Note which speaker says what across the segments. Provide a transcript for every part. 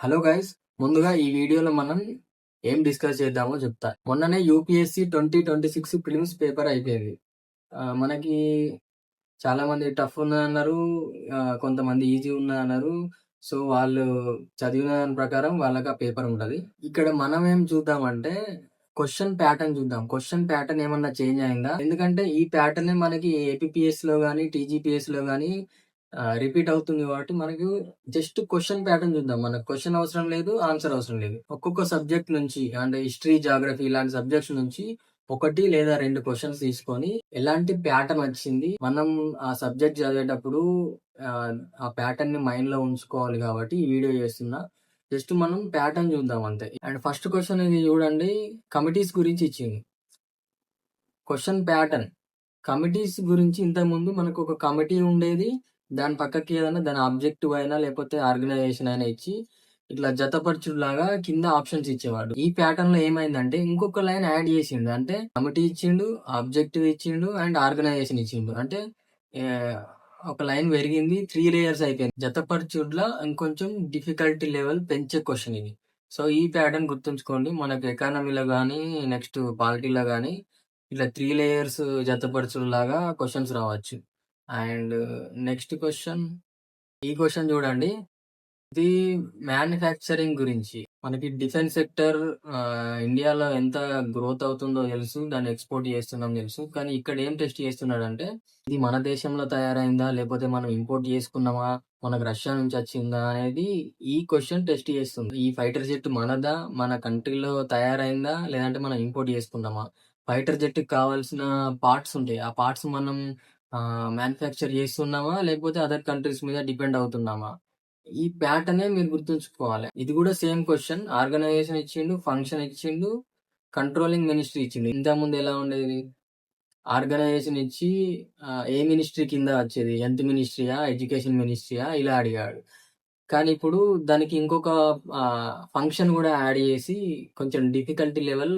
Speaker 1: Hello guys, ముందుగా ఈ వీడియోలో మనం ఏం డిస్కస్ చేద్దామో చెప్తా. మొన్ననే యూపీఎస్సీ 2026 ప్రిలిమ్స్ పేపర్ అయిపోయింది. మనకి చాలా మంది టఫ్ ఉన్నదన్నారు, కొంతమంది ఈజీ ఉన్నదన్నారు. సో వాళ్ళు చదివిన దాని ప్రకారం వాళ్ళకి ఆ పేపర్ ఉంటుంది. ఇక్కడ మనం ఏం చూద్దామంటే క్వశ్చన్ ప్యాటర్న్ చూద్దాం. క్వశ్చన్ ప్యాటర్న్ ఏమన్నా చేంజ్ అయిందా? ఎందుకంటే ఈ ప్యాటర్న్ మనకి ఏపీపీఎస్ లో కానీ టీజీపీఎస్ లో కానీ రిపీట్ అవుతుంది కాబట్టి మనకు జస్ట్ క్వశ్చన్ ప్యాటర్న్ చూద్దాం. మనకు క్వశ్చన్ అవసరం లేదు, ఆన్సర్ అవసరం లేదు. ఒక్కొక్క సబ్జెక్ట్ నుంచి అంటే హిస్టరీ, జాగ్రఫీ ఇలాంటి సబ్జెక్ట్స్ నుంచి 1 లేదా 2 క్వశ్చన్స్ తీసుకొని ఎలాంటి ప్యాటర్న్ వచ్చింది మనం ఆ సబ్జెక్ట్ చదివేటప్పుడు ఆ ప్యాటర్న్ ని మైండ్ లో ఉంచుకోవాలి కాబట్టి ఈ వీడియో చేస్తున్నా. జస్ట్ మనం ప్యాటర్న్ చూద్దాం అంతే. అండ్ ఫస్ట్ క్వశ్చన్ ఇది చూడండి, కమిటీస్ గురించి ఇచ్చింది. క్వశ్చన్ ప్యాటర్న్ కమిటీస్ గురించి ఇంతకు ముందు మనకు ఒక కమిటీ ఉండేది, దాని పక్కకి ఏదైనా దాని ఆబ్జెక్టివ్ అయినా లేకపోతే ఆర్గనైజేషన్ అయినా ఇచ్చి ఇట్లా జతపరచులాగా కింద ఆప్షన్స్ ఇచ్చేవాడు. ఈ ప్యాటర్న్ లో ఏమైందంటే ఇంకొక లైన్ యాడ్ చేసిండు. అంటే కమిటీ ఇచ్చిండు, ఆబ్జెక్టివ్ ఇచ్చిండు అండ్ ఆర్గనైజేషన్ ఇచ్చిండు. అంటే ఒక లైన్ పెరిగింది, 3 లేయర్స్ అయిపోయింది. జతపరచుడ్లా ఇంకొంచెం డిఫికల్టీ లెవెల్ పెంచే క్వశ్చన్ ఇది. సో ఈ ప్యాటర్న్ గుర్తుంచుకోండి. మనకు ఎకానమీలో కానీ నెక్స్ట్ పాలిటీలో కానీ ఇట్లా 3 లేయర్స్ జతపరచులాగా క్వశ్చన్స్ రావచ్చు. అండ్ నెక్స్ట్ క్వశ్చన్, ఈ క్వశ్చన్ చూడండి. ఇది మ్యానుఫ్యాక్చరింగ్ గురించి. మనకి డిఫెన్స్ సెక్టర్ ఇండియాలో ఎంత గ్రోత్ అవుతుందో తెలుసు, దాన్ని ఎక్స్పోర్ట్ చేస్తున్నాం తెలుసు. కానీ ఇక్కడ ఏం టెస్ట్ చేస్తున్నాడంటే ఇది మన దేశంలో తయారైందా లేకపోతే మనం ఇంపోర్ట్ చేసుకున్నామా, మనకు రష్యా నుంచి వచ్చిందా అనేది ఈ క్వశ్చన్ టెస్ట్ చేస్తుంది. ఈ ఫైటర్ జెట్ మనదా, మన కంట్రీలో తయారైందా లేదంటే మనం ఇంపోర్ట్ చేసుకున్నామా. ఫైటర్ జెట్ కి కావాల్సిన పార్ట్స్ ఉంటాయి, ఆ పార్ట్స్ మనం మ్యానుఫ్యాక్చర్ చేస్తున్నామా లేకపోతే అదర్ కంట్రీస్ మీద డిపెండ్ అవుతున్నామా. ఈ ప్యాటర్నే మీరు గుర్తుంచుకోవాలి. ఇది కూడా సేమ్ క్వశ్చన్. ఆర్గనైజేషన్ ఇచ్చిండు, ఫంక్షన్ ఇచ్చిండు, కంట్రోలింగ్ మినిస్ట్రీ ఇచ్చిండు. ఇంతకుముందు ఎలా ఉండేది, ఆర్గనైజేషన్ ఇచ్చి ఏ మినిస్ట్రీ కింద వచ్చేది, హెల్త్ మినిస్ట్రీయా, ఎడ్యుకేషన్ మినిస్ట్రీయా ఇలా అడిగాడు. కానీ ఇప్పుడు దానికి ఇంకొక ఫంక్షన్ కూడా యాడ్ చేసి కొంచెం డిఫికల్టీ లెవెల్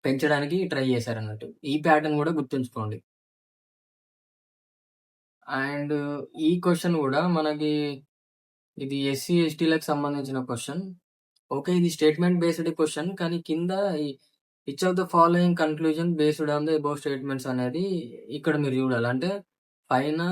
Speaker 1: పెంచడానికి ట్రై చేశారు అన్నట్టు. ఈ ప్యాటర్న్ కూడా గుర్తుంచుకోండి. అండ్ ఈ క్వశ్చన్ కూడా మనకి ఇది ఎస్సీ ఎస్టీలకు సంబంధించిన క్వశ్చన్. ఓకే, ఇది స్టేట్మెంట్ బేస్డ్ క్వశ్చన్, కానీ కింద which of the following conclusion based on the above statements అనేది ఇక్కడ మీరు చూడాలి. అంటే పైన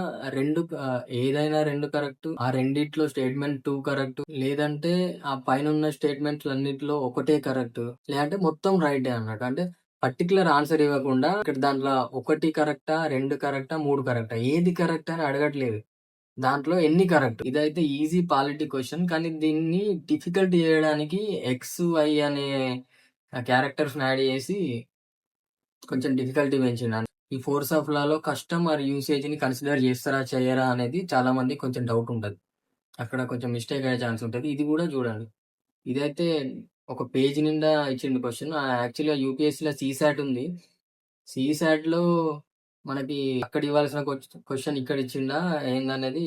Speaker 1: ఏదైనా 2 కరెక్ట్, ఆ రెండిట్లో స్టేట్మెంట్ 2 కరెక్ట్, లేదంటే ఆ పైన ఉన్న స్టేట్మెంట్స్ అన్నిటిలో ఒకటే కరెక్ట్, లేదంటే మొత్తం రైటే అన్నట్టు. అంటే పర్టికులర్ ఆన్సర్ ఇవ్వకుండా ఇక్కడ దాంట్లో 1 కరెక్టా, 2 కరెక్టా, 3 కరెక్టా, ఏది కరెక్ట్ అని అడగట్లేదు, దాంట్లో ఎన్ని కరెక్ట్. ఇదైతే ఈజీ పాలిటీ క్వశ్చన్, కానీ దీన్ని డిఫికల్ట్ చేయడానికి ఎక్స్ వై అనే క్యారెక్టర్స్ యాడ్ చేసి కొంచెం డిఫికల్టీ పెంచిండు. ఈ force of Lalo customer usage ని కన్సిడర్ చేస్తారా చేయరా అనేది చాలా మంది కొంచెం డౌట్ ఉంటుంది, అక్కడ కొంచెం మిస్టేక్ అయ్యే ఛాన్స్ ఉంటుంది. ఇది కూడా చూడండి. ఇదైతే ఒక పేజ్ నిండా ఇచ్చిండు క్వశ్చన్. యాక్చువల్గా యూపీఎస్సీలో సీసాట్ ఉంది. సీసాట్ లో మనకి అక్కడ ఇవ్వాల్సిన క్వశ్చన్ ఇక్కడ ఇచ్చిండా ఏందనేది,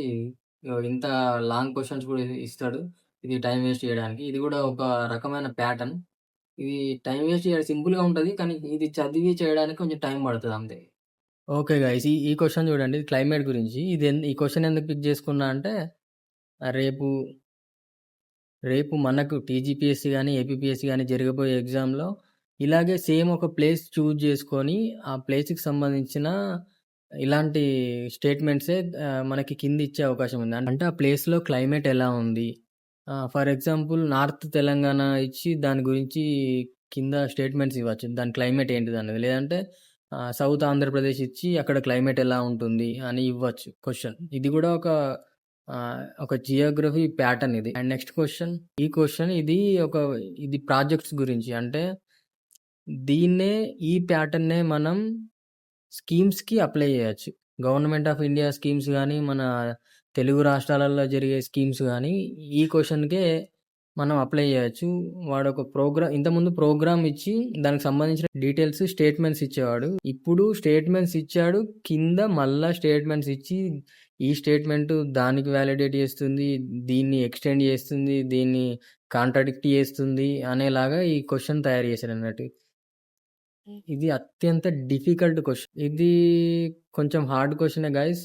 Speaker 1: ఇంత లాంగ్ క్వశ్చన్స్ కూడా ఇస్తాడు. ఇది టైం వేస్ట్ చేయడానికి. ఇది కూడా ఒక రకమైన ప్యాటర్న్. ఇది టైం వేస్ట్ చేయడం సింపుల్ గా ఉంటది, కానీ ఇది చదివి చేయడానికి కొంచెం టైం పడుతుంది అంతే. ఓకే గైస్, ఈ క్వశ్చన్ చూడండి, క్లైమేట్ గురించి. ఈ క్వశ్చన్ ఎందుకు పిక్ చేసుకున్నా అంటే రేపు రేపు మనకు టీజీపీఎస్సీ కానీ ఏపీపీఎస్సీ కానీ జరగబోయే ఎగ్జామ్లో ఇలాగే సేమ్ ఒక ప్లేస్ చూజ్ చేసుకొని ఆ ప్లేస్కి సంబంధించిన ఇలాంటి స్టేట్మెంట్సే మనకి కింద ఇచ్చే అవకాశం ఉంది. అంటే ఆ ప్లేస్లో క్లైమేట్ ఎలా ఉంది, ఫర్ ఎగ్జాంపుల్ నార్త్ తెలంగాణ ఇచ్చి దాని గురించి కింద స్టేట్మెంట్స్ ఇవ్వచ్చు, దాని క్లైమేట్ ఏంటిది అనేది. లేదంటే సౌత్ ఆంధ్రప్రదేశ్ ఇచ్చి అక్కడ క్లైమేట్ ఎలా ఉంటుంది అని ఇవ్వచ్చు క్వశ్చన్. ఇది కూడా ఒక జియోగ్రఫీ ప్యాటర్న్ ఇది. అండ్ నెక్స్ట్ క్వశ్చన్, ఈ క్వశ్చన్ ఇది ప్రాజెక్ట్స్ గురించి. అంటే ఈ ప్యాటర్న్నే మనం స్కీమ్స్కి అప్లై చేయొచ్చు. గవర్నమెంట్ ఆఫ్ ఇండియా స్కీమ్స్ కానీ మన తెలుగు రాష్ట్రాలలో జరిగే స్కీమ్స్ కానీ ఈ క్వశ్చన్కే మనం అప్లై చేయొచ్చు. వాడు ఒక ఇంతకుముందు ప్రోగ్రామ్ ఇచ్చి దానికి సంబంధించిన డీటెయిల్స్ స్టేట్మెంట్స్ ఇచ్చేవాడు. ఇప్పుడు స్టేట్మెంట్స్ ఇచ్చాడు, కింద మళ్ళా స్టేట్మెంట్స్ ఇచ్చి ఈ స్టేట్మెంట్ దానికి వ్యాలిడేట్ చేస్తుంది, దీన్ని ఎక్స్టెండ్ చేస్తుంది, దీన్ని కాంట్రాడిక్ట్ చేస్తుంది అనేలాగా ఈ క్వశ్చన్ తయారు చేశారు అన్నట్టు. ఇది అత్యంత డిఫికల్ట్ క్వశ్చన్. ఇది కొంచెం హార్డ్ క్వశ్చనే గైస్.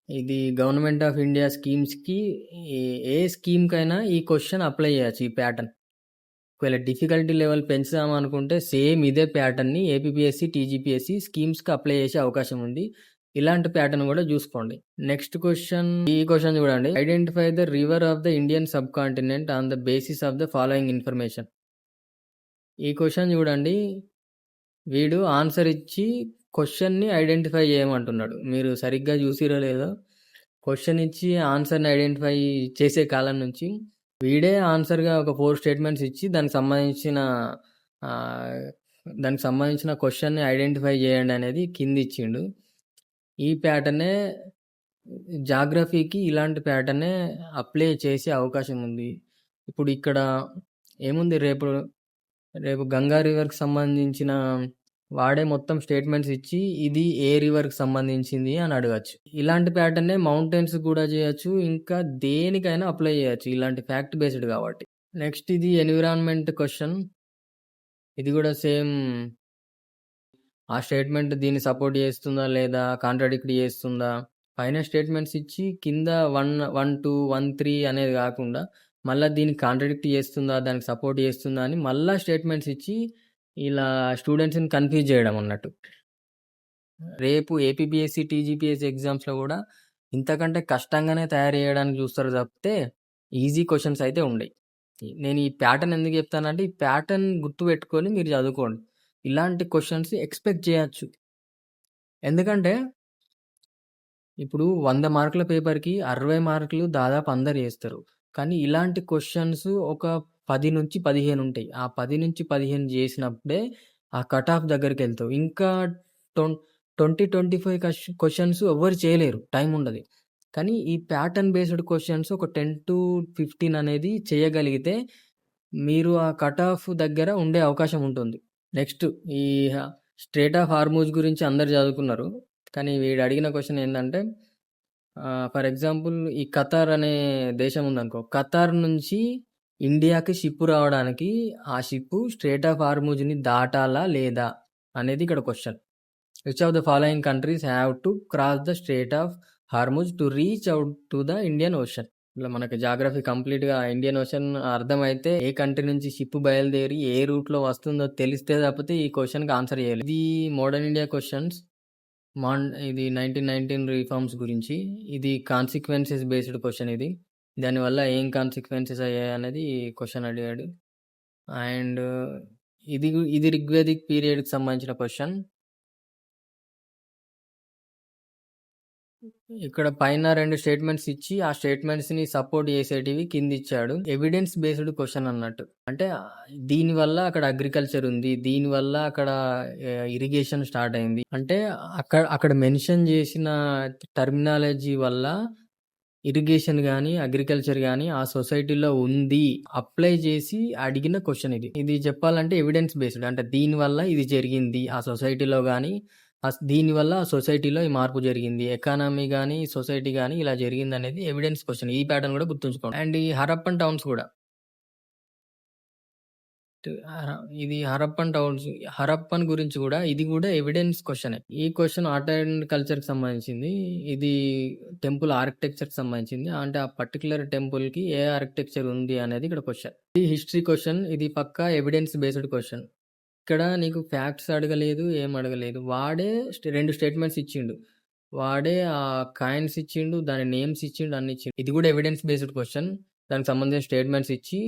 Speaker 1: ఇది గవర్నమెంట్ ఆఫ్ ఇండియా స్కీమ్స్‌కి ఏ స్కీమ్‌కైనా ఈ క్వెషన్ అప్లై చేయొచ్చు ఈ ప్యాటర్న్. ఒకవేళ డిఫికల్టీ లెవెల్ పెంచుదామనుకుంటే సేమ్ ఇదే ప్యాటర్న్‌ని ఏపీపీఎస్సీ, టీజీపీఎస్సీ స్కీమ్స్‌కి అప్లై చేసే అవకాశం ఉంది. ఇలాంటి ప్యాటర్న్ కూడా చూసుకోండి. నెక్స్ట్ క్వెషన్, ఈ క్వెషన్ చూడండి. Identify the river of the Indian sub continent on the basis of the following information. ఈ క్వెషన్ చూడండి. వీడు ఆన్సర్ ఇచ్చి క్వెషన్‌ని ఐడెంటిఫై చేయమంటున్నాడు. మీరు సరిగ్గా చూసిరో లేదో, క్వెషన్ ఇచ్చి ఆన్సర్‌ని ఐడెంటిఫై చేసే కాలం నుంచి వీడే ఆన్సర్‌గా ఒక 4 స్టేట్మెంట్స్ ఇచ్చి దానికి సంబంధించిన క్వెషన్‌ని ఐడెంటిఫై చేయండి అనేది కింద ఇచ్చిండు. ఈ ప్యాటర్నే జాగ్రఫీకి ఇలాంటి ప్యాటర్నే అప్లై చేసే అవకాశం ఉంది. ఇప్పుడు ఇక్కడ ఏముంది, రేపు గంగా రివర్‌కి సంబంధించిన వాడే మొత్తం స్టేట్మెంట్స్ ఇచ్చి ఇది ఏ రివర్‌కి సంబంధించింది అని అడగచ్చు. ఇలాంటి ప్యాటర్నే మౌంటైన్స్ కూడా చేయొచ్చు. ఇంకా దేనికైనా అప్లై చేయొచ్చు. ఇలాంటి ఫ్యాక్ట్ బేస్డ్ కాబట్టి. నెక్స్ట్ ఇది ఎన్విరాన్మెంట్ క్వెషన్. ఇది కూడా సేమ్ ఆ స్టేట్మెంట్ దీన్ని సపోర్ట్ చేస్తుందా లేదా, కాంట్రాడిక్ట్ చేస్తుందా, పైన స్టేట్మెంట్స్ ఇచ్చి కింద 1, 1, 2, 1, 3 అనేది కాకుండా మళ్ళీ దీన్ని కాంట్రాడిక్ట్ చేస్తుందా, దానికి సపోర్ట్ చేస్తుందా అని మళ్ళీ స్టేట్మెంట్స్ ఇచ్చి ఇలా స్టూడెంట్స్ని కన్ఫ్యూజ్ చేయడం అన్నట్టు. రేపు ఏపీపీఎస్సీ, టీజీపీఎస్సీ ఎగ్జామ్స్లో కూడా ఇంతకంటే కష్టంగానే తయారు చేయడానికి చూస్తారు తప్పితే ఈజీ క్వశ్చన్స్ అయితే ఉండయి. నేను ఈ ప్యాటర్న్ ఎందుకు చెప్తానంటే ఈ ప్యాటర్న్ గుర్తుపెట్టుకొని మీరు చదువుకోండి. ఇలాంటి క్వశ్చన్స్ ఎక్స్పెక్ట్ చేయొచ్చు. ఎందుకంటే ఇప్పుడు 100 మార్కుల పేపర్‌కి 60 మార్కులు దాదాపు అందరు చేస్తారు. కానీ ఇలాంటి క్వశ్చన్స్ ఒక 10-15 ఉంటాయి. ఆ 10-15 చేసినప్పుడే ఆ కట్ ఆఫ్ దగ్గరికెళ్తావు. ఇంకా 25 క్వశ్చన్స్ ఎవ్వరు చేయలేరు. టైం ఉండదు. కానీ ఈ ప్యాటర్న్ బేస్డ్ క్వశ్చన్స్ ఒక 10-15 అనేది చేయగలిగితే మీరు ఆ కట్ ఆఫ్ దగ్గర ఉండే అవకాశం ఉంటుంది. నెక్స్ట్ ఈ స్ట్రెయిట్ ఆఫ్ హార్మూజ్ గురించి అందరు చదువుకున్నారు. కానీ వీడు అడిగిన క్వశ్చన్ ఏంటంటే, ఫర్ ఎగ్జాంపుల్ ఈ ఖతార్ అనే దేశం ఉందనుకో, ఖతార్ నుంచి ఇండియాకి షిప్ రావడానికి ఆ షిప్ స్ట్రెయిట్ ఆఫ్ హార్మూజ్ని దాటాలా లేదా అనేది ఇక్కడ question. Which of the following countries have to cross the strait of Hormuz to reach out to the Indian ocean. ఇలా మనకి జాగ్రఫీ కంప్లీట్గా ఇండియన్ ఓషన్ అర్థమైతే ఏ కంట్రీ నుంచి షిప్ బయలుదేరి ఏ రూట్లో వస్తుందో తెలిస్తే తప్పితే ఈ క్వశ్చన్కి ఆన్సర్ చేయాలి. ఇది మోడర్న్ ఇండియా క్వశ్చన్స్. ఇది 1919 రిఫార్మ్స్ గురించి. ఇది కాన్సిక్వెన్సెస్ బేస్డ్ క్వశ్చన్. ఇది దానివల్ల ఏం కాన్సిక్వెన్సెస్ అయ్యాయి అనేది క్వశ్చన్ అడిగాడు. అండ్ ఇది రిగ్వేదిక్ పీరియడ్కి సంబంధించిన క్వశ్చన్. ఇక్కడ పైన 2 స్టేట్మెంట్స్ ఇచ్చి ఆ స్టేట్మెంట్స్ని సపోర్ట్ చేసేటివి కింద ఇచ్చాడు. ఎవిడెన్స్ బేస్డ్ క్వశ్చన్ అన్నట్టు. అంటే దీనివల్ల అక్కడ అగ్రికల్చర్ ఉంది, దీనివల్ల అక్కడ ఇరిగేషన్ స్టార్ట్ అయింది అంటే అక్కడ మెన్షన్ చేసిన టర్మినాలజీ వల్ల ఇరిగేషన్ కానీ అగ్రికల్చర్ కానీ ఆ సొసైటీలో ఉంది అప్లై చేసి అడిగిన క్వశ్చన్. ఇది చెప్పాలంటే ఎవిడెన్స్ బేస్డ్. అంటే దీనివల్ల ఇది జరిగింది ఆ సొసైటీలో కానీ, దీనివల్ల సొసైటీలో ఈ మార్పు జరిగింది, ఎకానమీ కానీ సొసైటీ కానీ ఇలా జరిగింది అనేది ఎవిడెన్స్ క్వశ్చన్. ఈ ప్యాటర్న్ కూడా గుర్తుంచుకోండి. అండ్ ఈ హరప్పన్ టౌన్స్ కూడా, ఇది హరప్పన్ గురించి కూడా ఇది కూడా ఎవిడెన్స్ క్వశ్చన్. ఈ క్వశ్చన్ ఆర్ట్ అండ్ కల్చర్ కి సంబంధించింది. ఇది టెంపుల్ ఆర్కిటెక్చర్ కి సంబంధించింది. అంటే ఆ పర్టికులర్ టెంపుల్ కి ఏ ఆర్కిటెక్చర్ ఉంది అనేది ఇక్కడ క్వశ్చన్. ఇది హిస్టరీ క్వశ్చన్. ఇది పక్కా ఎవిడెన్స్ బేస్డ్ క్వశ్చన్. ఇక్కడ నీకు ఫ్యాక్ట్స్ అడగలేదు, ఏం అడగలేదు. వాడే 2 స్టేట్మెంట్స్ ఇచ్చిండు. వాడే ఆ కాయిన్స్ ఇచ్చిండు, దాని నేమ్స్ ఇచ్చిండు, అన్ని ఇచ్చిండు. ఇది కూడా ఎవిడెన్స్ బేస్డ్ క్వశ్చన్. దానికి సంబంధించిన స్టేట్మెంట్స్ ఇచ్చి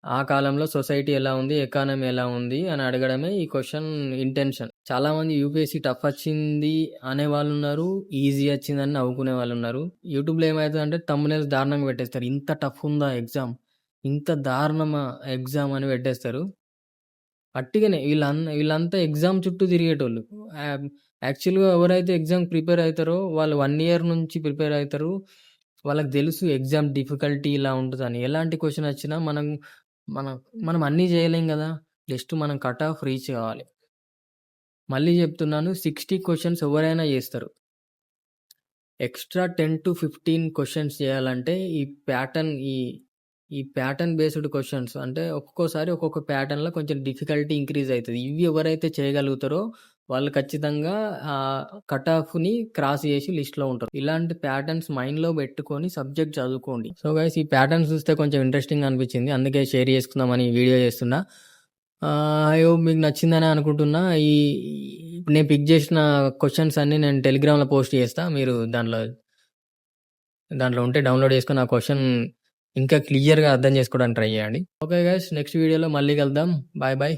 Speaker 1: ఆ కాలంలో సొసైటీ ఎలా ఉంది, ఎకానమీ ఎలా ఉంది అని అడగడమే ఈ క్వశ్చన్ ఇంటెన్షన్. చాలా మంది యూపీఎస్సీ టఫ్ వచ్చింది అనే వాళ్ళు ఉన్నారు, ఈజీ వచ్చిందని నవ్వుకునే వాళ్ళు ఉన్నారు. యూట్యూబ్లో ఏమవుతుంది అంటే తమ్మునేల్స్ దారుణంగా పెట్టేస్తారు. ఇంత టఫ్ ఉందా ఎగ్జామ్, ఇంత దారుణమా ఎగ్జామ్ అని పెట్టేస్తారు. అట్టిగానే వీళ్ళంతా ఎగ్జామ్ చుట్టూ తిరిగేటోళ్ళు. యాక్చువల్గా ఎవరైతే ఎగ్జామ్ ప్రిపేర్ అవుతారో వాళ్ళు 1 ఇయర్ నుంచి ప్రిపేర్ అవుతారు. వాళ్ళకి తెలుసు ఎగ్జామ్ డిఫికల్టీ ఇలా ఉంటుందని. ఎలాంటి క్వశ్చన్ వచ్చినా మనం అన్నీ చేయలేం కదా. జస్ట్ మనం కట్ ఆఫ్ రీచ్ కావాలి. మళ్ళీ చెప్తున్నాను, 60 క్వశ్చన్స్ ఎవరైనా చేస్తారు. ఎక్స్ట్రా 10-15 క్వశ్చన్స్ చేయాలంటే ఈ ప్యాటర్న్, ఈ ఈ ప్యాటర్న్ బేస్డ్ క్వెషన్స్ అంటే ఒక్కొక్కసారి ఒక్కొక్క ప్యాటర్న్‌లో కొంచెం డిఫికల్టీ ఇంక్రీజ్ అయితది. ఇవి ఎవరైతే చేయగలుగుతారో వాళ్ళు ఖచ్చితంగా కట్ ఆఫ్‌ని క్రాస్ చేసి లిస్ట్‌లో ఉంటారు. ఇలాంటి ప్యాటర్న్స్ మైండ్‌లో పెట్టుకొని సబ్జెక్ట్ చదువుకోండి. సో గైస్ ఈ ప్యాటర్న్స్ చూస్తే కొంచెం ఇంట్రెస్టింగ్‌గా అనిపించింది. అందుకే షేర్ చేసుకుందామని ఈ వీడియో చేస్తున్నా. ఐ హోప్ మీకు నచ్చిందని అనుకుంటున్నా. నేను పిక్ చేసిన క్వెషన్స్ అన్నీ నేను టెలిగ్రామ్‌లో పోస్ట్ చేస్తా. మీరు దాంట్లో ఉంటే డౌన్లోడ్ చేసుకొని ఆ క్వెషన్ ఇంకా క్లియర్‌గా అర్థం చేసుకోవడానికి ట్రై చేయండి. ఓకే గైస్ నెక్స్ట్ వీడియోలో మళ్ళీ కలుద్దాం. Bye bye.